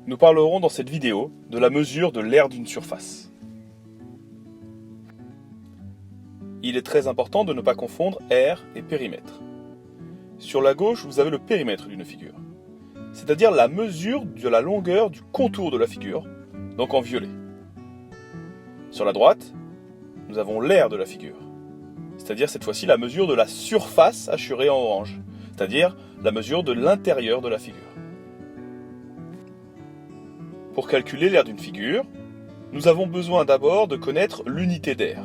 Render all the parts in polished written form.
Nous parlerons dans cette vidéo de la mesure de l'aire d'une surface. Il est très important de ne pas confondre aire et périmètre. Sur la gauche, vous avez le périmètre d'une figure, c'est-à-dire la mesure de la longueur du contour de la figure, donc en violet. Sur la droite, nous avons l'aire de la figure, c'est-à-dire cette fois-ci la mesure de la surface hachurée en orange, c'est-à-dire la mesure de l'intérieur de la figure. Pour calculer l'aire d'une figure, nous avons besoin d'abord de connaître l'unité d'aire.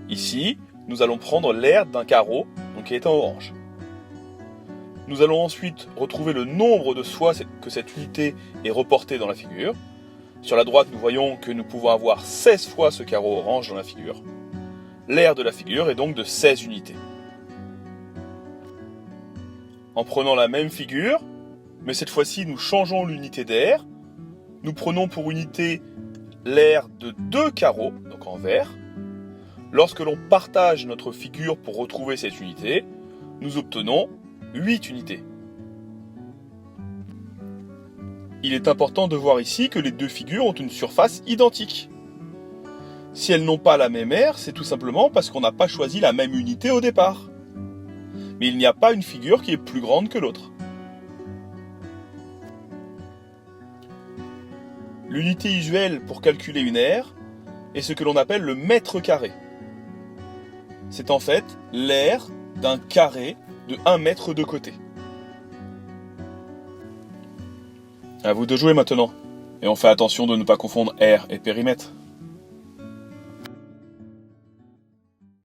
Ici, nous allons prendre l'aire d'un carreau, donc qui est en orange. Nous allons ensuite retrouver le nombre de fois que cette unité est reportée dans la figure. Sur la droite, nous voyons que nous pouvons avoir 16 fois ce carreau orange dans la figure. L'aire de la figure est donc de 16 unités. En prenant la même figure, mais cette fois-ci nous changeons l'unité d'aire, nous prenons pour unité l'aire de 2 carreaux, donc en vert. Lorsque l'on partage notre figure pour retrouver cette unité, nous obtenons 8 unités. Il est important de voir ici que les deux figures ont une surface identique. Si elles n'ont pas la même aire, c'est tout simplement parce qu'on n'a pas choisi la même unité au départ. Mais il n'y a pas une figure qui est plus grande que l'autre. L'unité usuelle pour calculer une aire est ce que l'on appelle le mètre carré. C'est en fait l'aire d'un carré de 1 mètre de côté. À vous de jouer maintenant, et on fait attention de ne pas confondre aire et périmètre.